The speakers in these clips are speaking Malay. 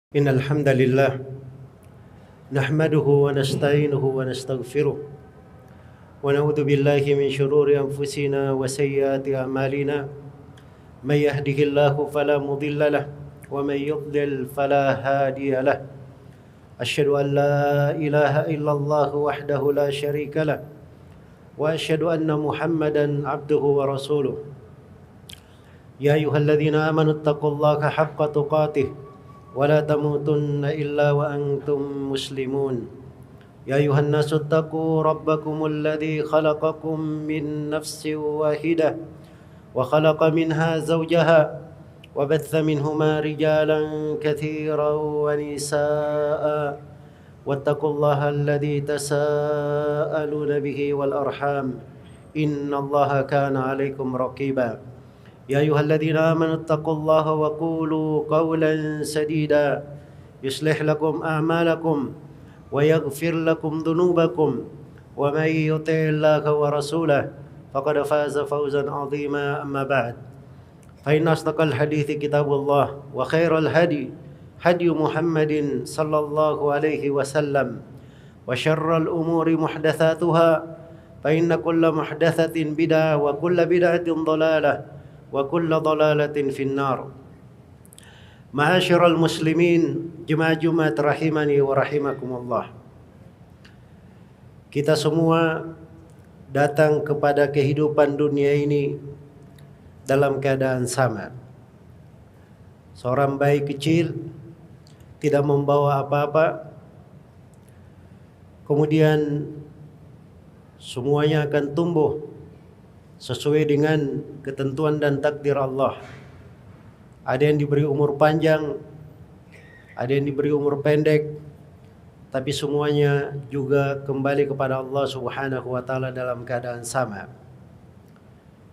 إن الحمد لله نحمده ونستعينه ونستغفره ونعوذ بالله من شرور أنفسنا وسيئات أعمالنا من يهده الله فلا مضل له ومن يضلل فلا هادي له أشهد أن لا إله إلا الله وحده لا شريك له وأشهد أن محمدا عبده ورسوله يا أيها الذين آمنوا اتقوا الله حق تقاته ولا تموتن إلا وأنتم مسلمون يا أيها الناس اتقوا ربكم الذي خلقكم من نفس واحدة وخلق منها زوجها وبث منهما رجالا كثيرا ونساء واتقوا الله الذي تساءلون به والأرحام إن الله كان عليكم رقيبا يا أيها الذين آمنوا اتقوا الله وقولوا قولا سديدا يصلح لكم أعمالكم ويغفر لكم ذنوبكم ومن يطع الله ورسوله فقد فاز فوزا عظيما أما بعد فإن أصدق الحديث كتاب الله وخير الهدي هدي محمد صلى الله عليه وسلم وشر الأمور محدثاتها فإن كل محدثة بدعة وكل بدعة ضلالة wa kullu dhalalatin finnar. Ma'asyiral muslimin, jemaah Jumat rahimani wa rahimakumullah. Kita semua datang kepada kehidupan dunia ini dalam keadaan sama. Seorang bayi kecil tidak membawa apa-apa, kemudian semuanya akan tumbuh sesuai dengan ketentuan dan takdir Allah. Ada yang diberi umur panjang, ada yang diberi umur pendek, tapi semuanya juga kembali kepada Allah Subhanahu wa taala dalam keadaan sama.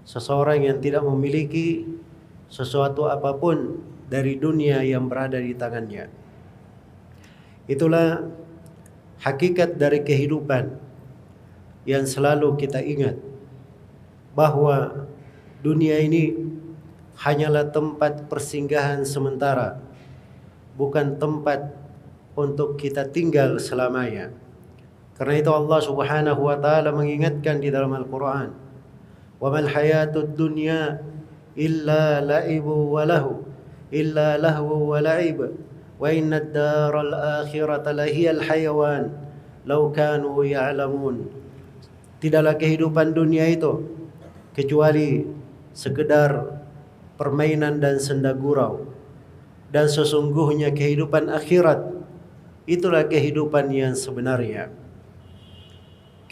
Seseorang yang tidak memiliki sesuatu apapun dari dunia yang berada di tangannya. Itulah hakikat dari kehidupan yang selalu kita ingat, bahwa dunia ini hanyalah tempat persinggahan sementara, bukan tempat untuk kita tinggal selamanya. Karena itu Allah Subhanahu wa taala mengingatkan di dalam Al-Qur'an, "Wa mal hayatud dunya illa la'ibu wa lahu, illa lahu wa la'ib, wa innad daral akhirata lahiyal hayawan, law kanu ya'lamun." Tidaklah kehidupan dunia itu kecuali sekedar permainan dan senda gurau, dan sesungguhnya kehidupan akhirat itulah kehidupan yang sebenarnya.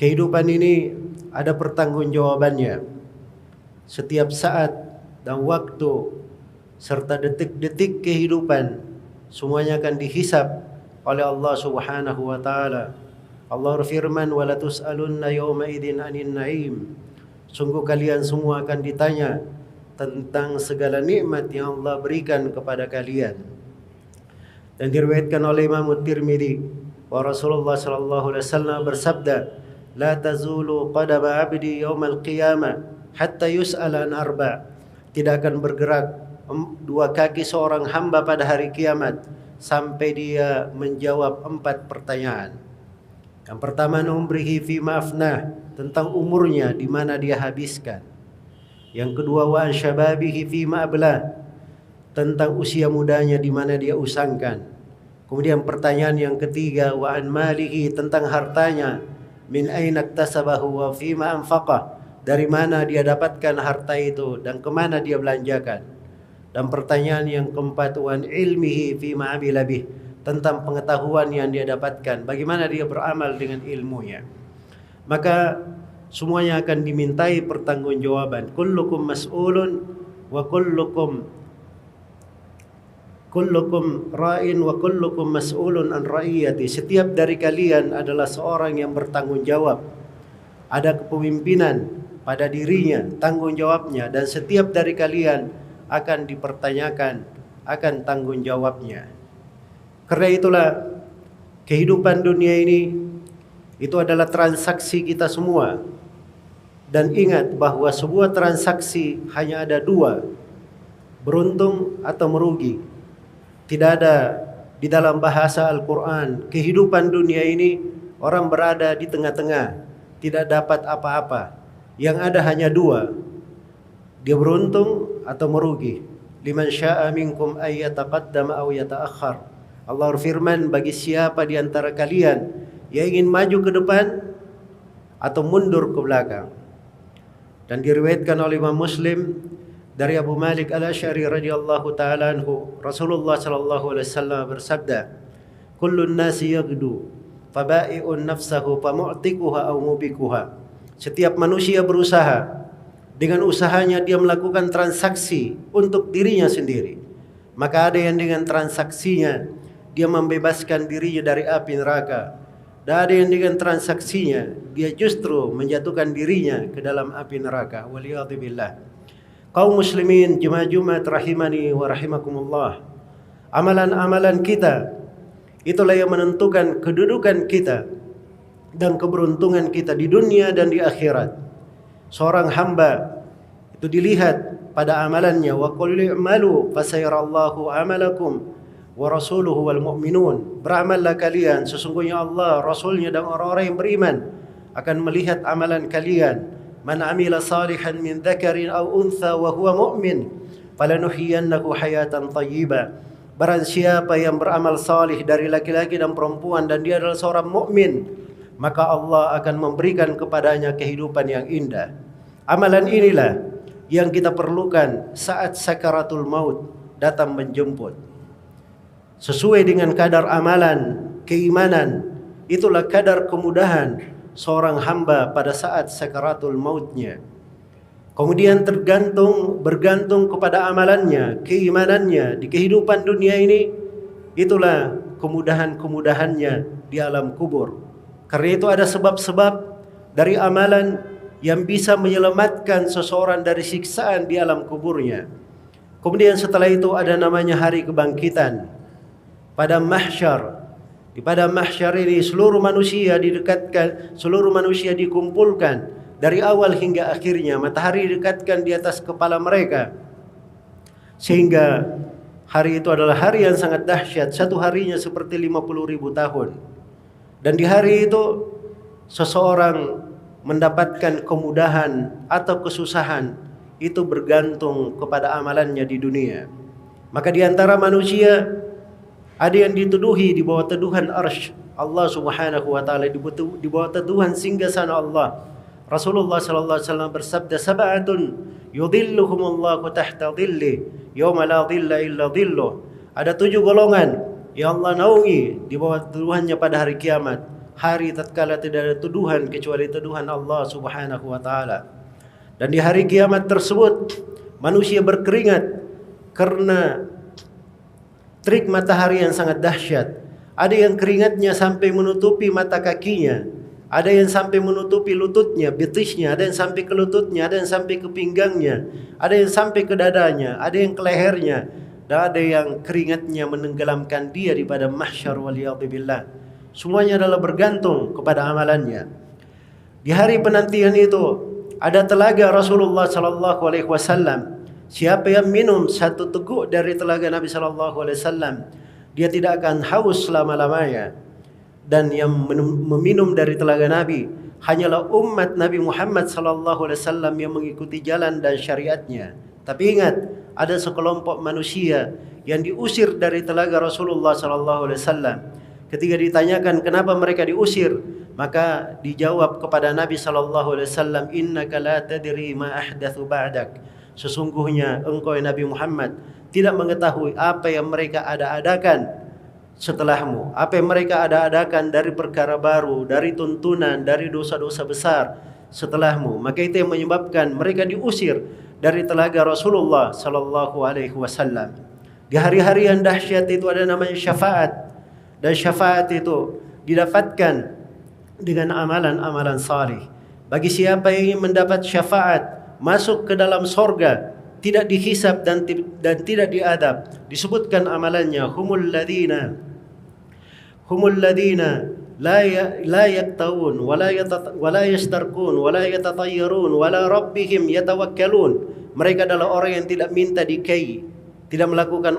Kehidupan ini ada pertanggungjawabannya. Setiap saat dan waktu serta detik-detik kehidupan semuanya akan dihisab oleh Allah Subhanahu wa taala. Allah berfirman, "Wa la tus'alunna yawma idzin 'anil na'im." Sungguh kalian semua akan ditanya tentang segala nikmat yang Allah berikan kepada kalian. Dan diriwayatkan oleh Imam Tirmidzi, wa Rasulullah sallallahu alaihi wasallam bersabda, "La tazulu qadama 'abdi yaumal qiyamah hatta yus'ala an arba'." Tidak akan bergerak dua kaki seorang hamba pada hari kiamat sampai dia menjawab 4 pertanyaan. Yang pertama, umrihi fima afnah, tentang umurnya di mana dia habiskan. Yang kedua, wa syababihi fima ablah, tentang usia mudanya di mana dia usangkan. Kemudian pertanyaan yang ketiga, wa an malihi, tentang hartanya, min aina iktasabahu wa fima anfaqah, dari mana dia dapatkan harta itu dan kemana dia belanjakan. Dan pertanyaan yang keempat, wa an ilmihi fima amila bih, tentang pengetahuan yang dia dapatkan, bagaimana dia beramal dengan ilmunya. Maka semuanya akan dimintai pertanggungjawaban. Kullukum mas'ulun wa kullukum ra'in wa kullukum mas'ulun an ra'iyati. Setiap dari kalian adalah seorang yang bertanggung jawab. Ada kepemimpinan pada dirinya, tanggung jawabnya, dan setiap dari kalian akan dipertanyakan akan tanggung jawabnya. Karena itulah kehidupan dunia ini itu adalah transaksi kita semua. Dan ingat bahwa sebuah transaksi hanya ada 2, beruntung atau merugi. Tidak ada di dalam bahasa Al-Quran, kehidupan dunia ini orang berada di tengah-tengah, tidak dapat apa-apa. Yang ada hanya dua, dia beruntung atau merugi. Liman syaa minkum ay yataqaddam aw yata'akhkhar. Allah berfirman, bagi siapa di antara kalian yang ingin maju ke depan atau mundur ke belakang. Dan diriwayatkan oleh Imam Muslim dari Abu Malik Al-Asy'ari radhiyallahu taala anhu, Rasulullah sallallahu alaihi wasallam bersabda, "Kullun nasi yaghdu, faba'i'un nafsahu famu'tikuha aw mubikuha." Setiap manusia berusaha, dengan usahanya dia melakukan transaksi untuk dirinya sendiri. Maka ada yang dengan transaksinya dia membebaskan dirinya dari api neraka, dan ada yang dengan transaksinya dia justru menjatuhkan dirinya ke dalam api neraka. Waliyadzubillah. Kaum muslimin jemaah Jumat rahimani wa rahimakumullah. Amalan-amalan kita itulah yang menentukan kedudukan kita dan keberuntungan kita di dunia dan di akhirat. Seorang hamba itu dilihat pada amalannya, wa qul i'malu fasayarallahu amalakum wa rasuluhu wal mu'minun. Beramallah kalian, sesungguhnya Allah, Rasulnya dan orang-orang yang beriman akan melihat amalan kalian. Man amila salihan min dzakarin aw untha wa huwa mu'min falanuhyiyannahu hayatan thayyibah. Barang siapa yang beramal salih dari laki-laki dan perempuan dan dia adalah seorang mukmin, maka Allah akan memberikan kepadanya kehidupan yang indah. Amalan inilah yang kita perlukan saat sakaratul maut datang menjemput. Sesuai dengan kadar amalan, keimanan, itulah kadar kemudahan seorang hamba pada saat sakaratul mautnya. Kemudian bergantung kepada amalannya, keimanannya di kehidupan dunia ini, itulah kemudahan-kemudahannya di alam kubur. Karena itu ada sebab-sebab dari amalan yang bisa menyelamatkan seseorang dari siksaan di alam kuburnya. Kemudian setelah itu ada namanya hari kebangkitan. Pada mahsyar, pada mahsyar ini seluruh manusia didekatkan, seluruh manusia dikumpulkan dari awal hingga akhirnya. Matahari didekatkan di atas kepala mereka, sehingga hari itu adalah hari yang sangat dahsyat. Satu harinya seperti 50.000 tahun. Dan di hari itu seseorang mendapatkan kemudahan atau kesusahan itu bergantung kepada amalannya di dunia. Maka di antara manusia ada yang dituduhi di bawah teduhan arsy Allah Subhanahu wa taala, di bawah teduhan singgasana Allah. Rasulullah sallallahu alaihi wasallam bersabda, "Sab'atun yudhilluhumullahu tahta dhilli yauma la dhilla illa dhilluh." Ada 7 golongan yang Allah naungi di bawah teduhannya pada hari kiamat. Hari tatkala tidak ada tuduhan kecuali tuduhan Allah Subhanahu wa taala. Dan di hari kiamat tersebut manusia berkeringat karena terik matahari yang sangat dahsyat. Ada yang keringatnya sampai menutupi mata kakinya, ada yang sampai menutupi lututnya, betisnya, ada yang sampai ke lututnya, ada yang sampai ke pinggangnya, ada yang sampai ke dadanya, ada yang ke lehernya, dan ada yang keringatnya menenggelamkan dia di pada mahsyar waliyadzubillah. Semuanya adalah bergantung kepada amalannya. Di hari penantian itu ada telaga Rasulullah sallallahu alaihi wasallam. Siapa yang minum satu teguk dari telaga Nabi sallallahu alaihi wasallam, dia tidak akan haus selama-lamanya. Dan yang meminum dari telaga Nabi hanyalah umat Nabi Muhammad sallallahu alaihi wasallam yang mengikuti jalan dan syariatnya. Tapi ingat, ada sekelompok manusia yang diusir dari telaga Rasulullah sallallahu alaihi wasallam. Ketika ditanyakan kenapa mereka diusir, maka dijawab kepada Nabi sallallahu alaihi wasallam, "Innaka la tadri ma ahdatsu ba'dak." Sesungguhnya engkau Nabi Muhammad tidak mengetahui apa yang mereka ada-adakan setelahmu, apa yang mereka ada-adakan dari perkara baru, dari tuntunan, dari dosa-dosa besar setelahmu. Maka itu yang menyebabkan mereka diusir dari telaga Rasulullah sallallahu alaihi wasallam. Di hari-hari yang dahsyat itu ada namanya syafaat, dan syafaat itu didapatkan dengan amalan-amalan salih. Bagi siapa yang ingin mendapat syafaat, masuk ke dalam sorga, tidak dihisab dan tidak diadab, disebutkan amalannya, humul ladina la yaktawun wa la yastarqun wa la yatatayyarun wa la rabbihim yatawakkalun. Mereka adalah orang yang tidak minta dikai, tidak melakukan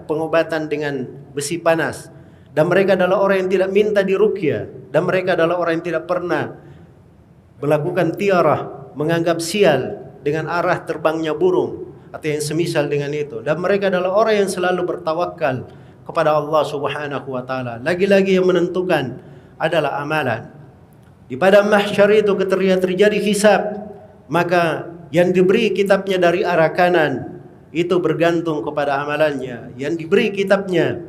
pengobatan dengan besi panas, dan mereka adalah orang yang tidak minta diruqyah, dan mereka adalah orang yang tidak pernah melakukan tiarah, menganggap sial dengan arah terbangnya burung atau yang semisal dengan itu, dan mereka adalah orang yang selalu bertawakal kepada Allah Subhanahu wa taala. Lagi-lagi yang menentukan adalah amalan. Di padang mahsyar itu ketika terjadi hisab, maka yang diberi kitabnya dari arah kanan itu bergantung kepada amalannya, yang diberi kitabnya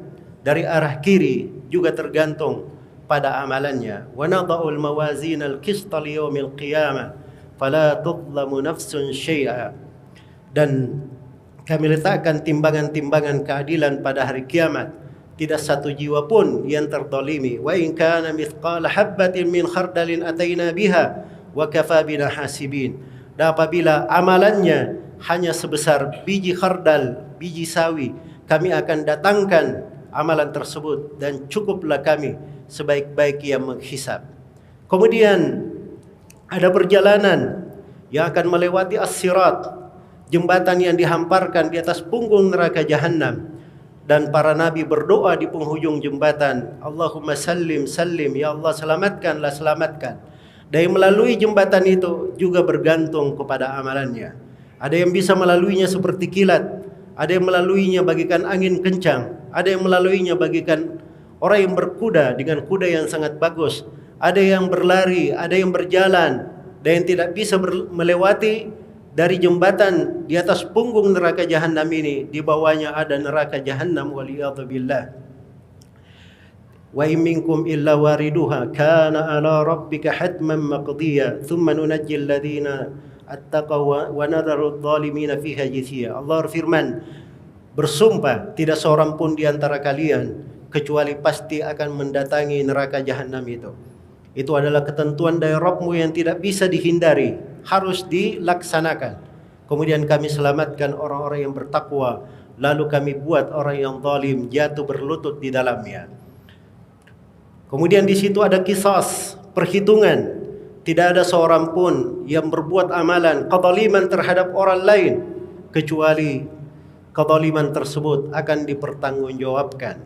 dari arah kiri juga tergantung pada amalannya. Wa nadha'ul mawazinal qista liyaumil qiyamah fala tudlamu nafsun syai'a. Dan kami letakkan timbangan-timbangan keadilan pada hari kiamat, tidak satu jiwa pun yang terdolimi. Wa in kana mithqala habbatin min khardalin ataina biha wa kafa bina hasibin. Dan apabila amalannya hanya sebesar biji khardal, biji sawi, kami akan datangkan amalan tersebut dan cukuplah kami sebaik-baik yang menghisab. Kemudian ada perjalanan yang akan melewati as-sirat, jembatan yang dihamparkan di atas punggung neraka jahanam, dan para nabi berdoa di penghujung jembatan, Allahumma sallim sallim, ya Allah selamatkanlah, selamatkan. Dan melalui jembatan itu juga bergantung kepada amalannya. Ada yang bisa melaluinya seperti kilat, ada yang melaluinya bagikan angin kencang, ada yang melaluinya bagikan orang yang berkuda dengan kuda yang sangat bagus, ada yang berlari, ada yang berjalan, dan yang tidak bisa melewati dari jembatan di atas punggung neraka jahanam ini. Di bawahnya ada neraka jahanam, waliyadzubillah. Wa in minkum illa wariduha kana ala rabbika hatman maqdiya thumma nunajjil ladzina attaqaw wa nadharu adh-dhalimina fiha jithiya. Allah firman, bersumpah tidak seorang pun di antara kalian kecuali pasti akan mendatangi neraka jahanam itu. Itu adalah ketentuan dari Rabbmu yang tidak bisa dihindari, harus dilaksanakan. Kemudian kami selamatkan orang-orang yang bertakwa, lalu kami buat orang yang zalim jatuh berlutut di dalamnya. Kemudian di situ ada qisas, perhitungan. Tidak ada seorang pun yang berbuat amalan kezaliman terhadap orang lain kecuali kezaliman tersebut akan dipertanggungjawabkan.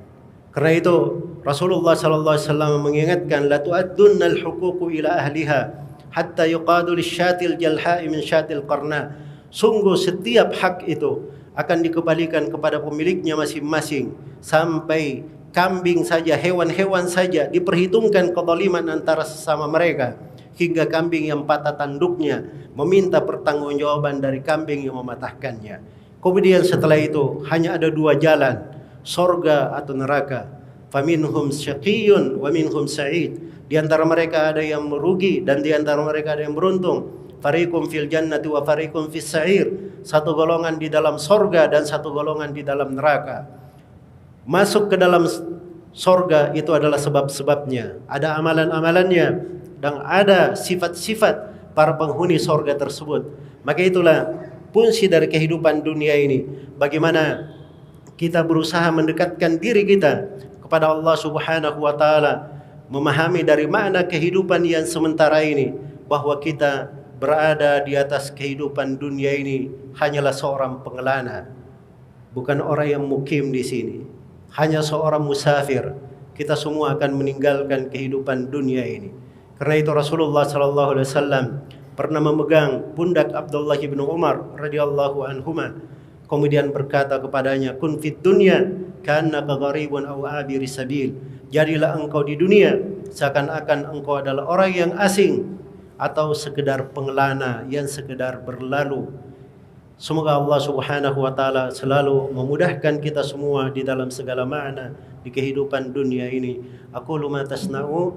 Karena itu Rasulullah sallallahu alaihi wasallam mengingatkan, la tu'addunnal huququ ila ahliha hatta yuqadu lisyatil jalha'i min syatil qarna. Sungguh setiap hak itu akan dikembalikan kepada pemiliknya masing-masing, sampai kambing saja, hewan-hewan saja diperhitungkan kezaliman antara sesama mereka, hingga kambing yang patah tanduknya meminta pertanggungjawaban dari kambing yang mematahkannya. Kemudian setelah itu hanya ada dua jalan, sorga atau neraka. Faminhum syaqiyyun wa minhum sa'id. Di antara mereka ada yang merugi dan di antara mereka ada yang beruntung. Fariqum fil jannati wa fariqum fis sa'ir. Satu golongan di dalam sorga dan satu golongan di dalam neraka. Masuk ke dalam sorga itu adalah sebab-sebabnya, ada amalan-amalannya, dan ada sifat-sifat para penghuni sorga tersebut. Maka itulah fungsi dari kehidupan dunia ini, bagaimana kita berusaha mendekatkan diri kita kepada Allah Subhanahu wa taala, memahami dari makna kehidupan yang sementara ini, bahwa kita berada di atas kehidupan dunia ini hanyalah seorang pengelana, bukan orang yang mukim di sini, hanya seorang musafir. Kita semua akan meninggalkan kehidupan dunia ini. Karena itu Rasulullah sallallahu alaihi wasallam pernah memegang pundak Abdullah bin Umar radhiyallahu anhuma, kemudian berkata kepadanya, kun fid dunya ka'annaka gharibun aw abir sabil. Jadilah engkau di dunia seakan-akan engkau adalah orang yang asing atau sekedar pengelana yang sekedar berlalu. Semoga Allah Subhanahu wa taala selalu memudahkan kita semua di dalam segala makna di kehidupan dunia ini. Aqulu ma tasma'un,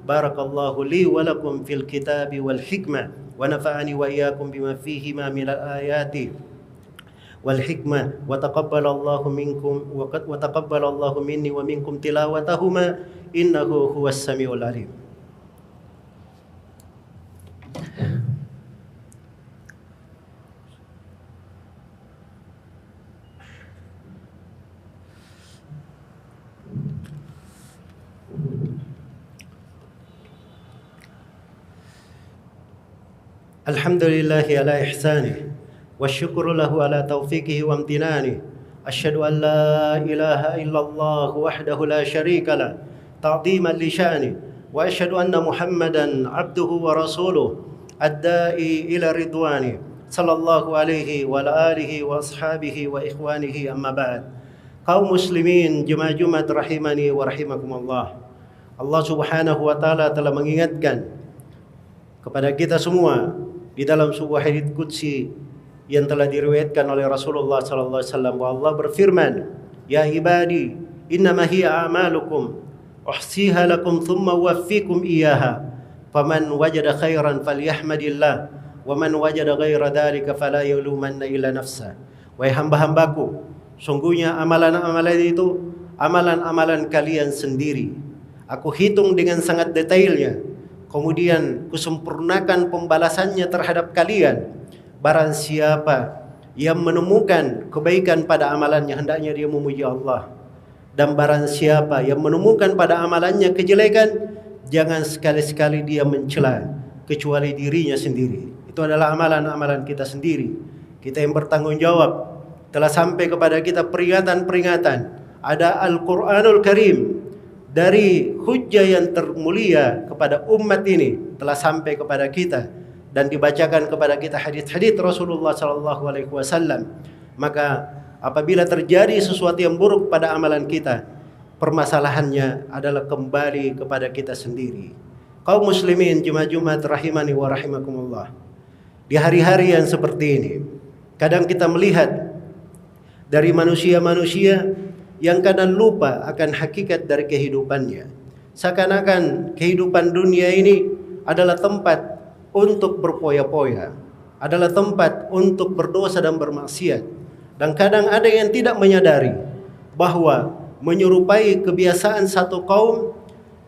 barakallahu li wa lakum fil kitabi wal hikmah, wa nafa'ani wa iyyakum bima fihi ma min al ayati wal hikmah, wa taqabbalallahu minkum wa taqabbalallahu minni wa minkum tilawatahuma innahu huwas samiul alim. Alhamdulillahi ala ihsanih, wa syukru lahu ala taufiqihi wa amtinani. أشهد أن لا إله إلا الله وحده لا شريك له تعظيما لشأنه وأشهد أن محمدا عبده ورسوله الداعي إلى رضوانه صلى الله عليه وعلى آله وأصحابه وإخوانه أما بعد. Kaum muslimin jemaah Jumat rahimani wa rahimakumullah. Allah Subhanahu wa taala telah mengingatkan kepada kita semua di dalam sebuah hadits qudsi yang telah diriwayatkan oleh Rasulullah sallallahu alaihi wasallam, bahwa Allah berfirman, "Ya ibadi, innama hiya a'malukum uhsiha lakum thumma uwaffikum iyyaha. Faman wajada khairan falyahmadillah wa man wajada ghaira dzalika fala yalumanna illa nafsa." Wahai hamba-hambaku, sungguhnya amalan-amalan itu amalan-amalan kalian sendiri. Aku hitung dengan sangat detailnya, kemudian kusempurnakan pembalasannya terhadap kalian. Barang siapa yang menemukan kebaikan pada amalannya, hendaknya dia memuji Allah. Dan barang siapa yang menemukan pada amalannya kejelekan, jangan sekali-sekali dia mencela kecuali dirinya sendiri. Itu adalah amalan-amalan kita sendiri. Kita yang bertanggung jawab. Telah sampai kepada kita peringatan-peringatan. Ada Al-Quranul Karim dari hujjah yang termulia kepada umat ini telah sampai kepada kita, dan dibacakan kepada kita hadits-hadits Rasulullah sallallahu alaihi wasallam. Maka apabila terjadi sesuatu yang buruk pada amalan kita, permasalahannya adalah kembali kepada kita sendiri. Kaum muslimin jemaah Jumat rahimani wa rahimakumullah. Di hari-hari yang seperti ini, kadang kita melihat dari manusia-manusia yang kadang lupa akan hakikat dari kehidupannya. Seakan-akan kehidupan dunia ini adalah tempat untuk berpoya-poya, adalah tempat untuk berdosa dan bermaksiat. Dan kadang ada yang tidak menyadari bahwa menyerupai kebiasaan satu kaum,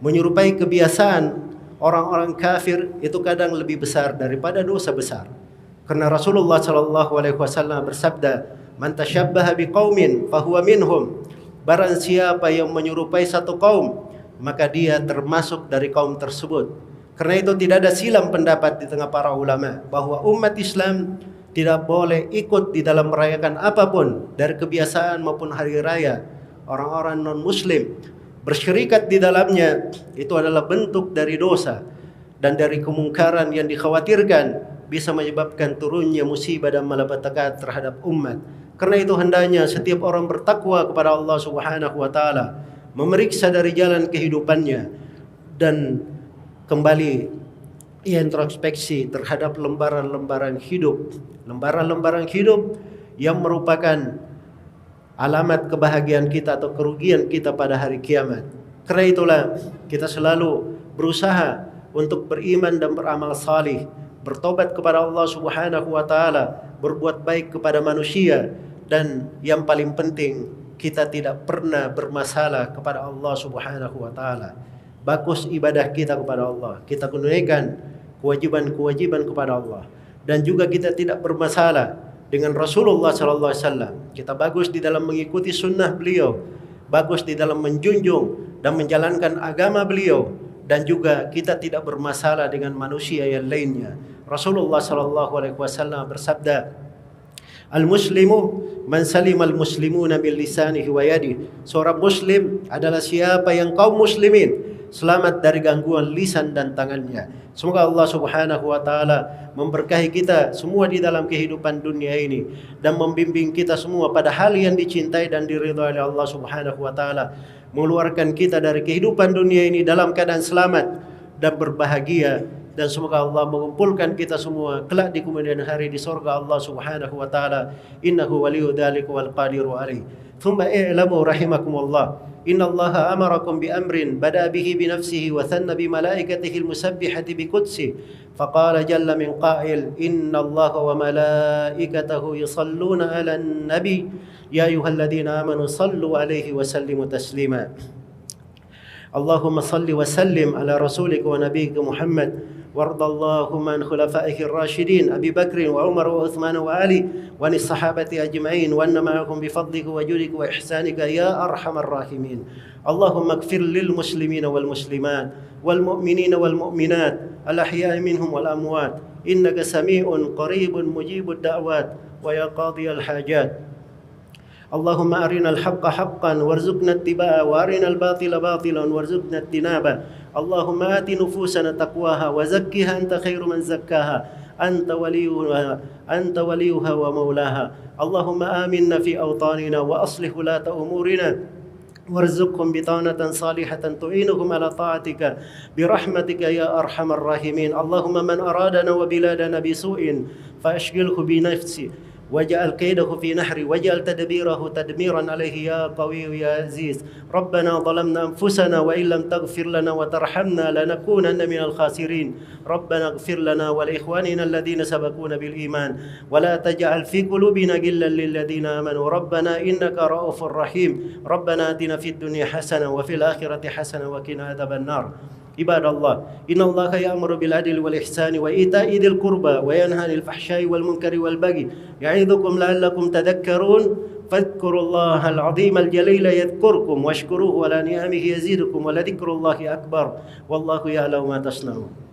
menyerupai kebiasaan orang-orang kafir itu kadang lebih besar daripada dosa besar. Karena Rasulullah sallallahu alaihi wasallam bersabda, "Man tashabbaha biqaumin fahuwa minhum." Barang siapa yang menyerupai satu kaum, maka dia termasuk dari kaum tersebut. Karena itu tidak ada silam pendapat di tengah para ulama bahwa umat Islam tidak boleh ikut di dalam merayakan apapun dari kebiasaan maupun hari raya orang-orang non-muslim. Bersyirikat di dalamnya itu adalah bentuk dari dosa dan dari kemungkaran yang dikhawatirkan bisa menyebabkan turunnya musibah dan malapetaka terhadap umat. Karena itu hendaknya setiap orang bertakwa kepada Allah Subhanahu wa taala, memeriksa dari jalan kehidupannya dan kembali introspeksi terhadap lembaran-lembaran hidup yang merupakan alamat kebahagiaan kita atau kerugian kita pada hari kiamat. Karena itulah kita selalu berusaha untuk beriman dan beramal salih, bertobat kepada Allah Subhanahu wa taala, berbuat baik kepada manusia, dan yang paling penting kita tidak pernah bermasalah kepada Allah Subhanahu wa taala. Bagus ibadah kita kepada Allah, kita tunaikan kewajiban-kewajiban kepada Allah, dan juga kita tidak bermasalah dengan Rasulullah sallallahu alaihi wasallam. Kita bagus di dalam mengikuti sunnah beliau, bagus di dalam menjunjung dan menjalankan agama beliau, dan juga kita tidak bermasalah dengan manusia yang lainnya. Rasulullah sallallahu alaihi wasallam bersabda, "Al-muslimu man salima al-muslimuna bil lisanihi wa yadihi." Seorang muslim adalah siapa yang kaum muslimin selamat dari gangguan lisan dan tangannya. Semoga Allah Subhanahu wa taala memberkahi kita semua di dalam kehidupan dunia ini dan membimbing kita semua pada hal yang dicintai dan diridhai oleh Allah Subhanahu wa taala, mengeluarkan kita dari kehidupan dunia ini dalam keadaan selamat dan berbahagia. Dan semoga Allah mengumpulkan kita semua kelak di kemudian hari di surga Allah Subhanahu wa taala. Innahu waliyyu dzalika wal qadiru alaih. Thumma i'lamu rahimakumullah, innallaha amarakum bi amrin bada bihi bi nafsihi wa thanna bi malaikatihi al-musabbihati bi qudsi. Faqala jalla min qa'il, innallaha wa malaikatahu yusalluna 'alan nabi ya ayyuhalladzina amanu sallu 'alaihi wa sallimu taslima. Allahumma salli wa sallim ala rasulika wa nabiyyika Muhammad. وارض اللهم عن خلفائه الراشدين أبي بكر وعمر وعثمان وعلي وعن الصحابة أجمعين وأن معهم بفضلك وجودك وإحسانك يا أرحم الراحمين. اللهم اغفر للمسلمين والمسلمات والمؤمنين والمؤمنات الأحياء منهم والأموات إنك سميع قريب مجيب الدعوات ويا قاضي الحاجات. اللهم أرنا الحق حقا وارزقنا اتباعه وأرنا الباطل باطلا وارزقنا اجتنابه. اللهم آت نفوسنا تقواها وزكها أنت خير من زكاها أنت وليها ومولاها. اللهم آمنا في أوطاننا وأصلح ولاة أمورنا وارزقهم بطانة صالحة تعينهم على طاعتك برحمتك يا أرحم الراحمين. اللهم من أرادنا وبلادنا بسوء فأشغله بنفسه واجعل كيده في نحره واجعل تدبيره تدميرا عليه يا قوي يا عزيز. ربنا ظلمنا أنفسنا وإن لم تغفر لنا وترحمنا لنكونن من الخاسرين. ربنا اغفر لنا ولإخواننا الذين سبقونا بالإيمان ولا تجعل في قلوبنا غلا للذين آمنوا ربنا إنك رؤوف رحيم. ربنا آتنا في الدنيا حسنة وفي الآخرة حسنة وقنا عذاب النار. عباد الله إن الله يأمر بالعدل والإحسان وإيتاء ذي القربى وينهى عن الفحشاء والمنكر والبغي يعظكم لعلكم تذكرون. فاذكروا الله العظيم الجليل يذكركم واشكروه على نعمه يزيدكم ولذكر الله أكبر والله يعلم ما تصنعون.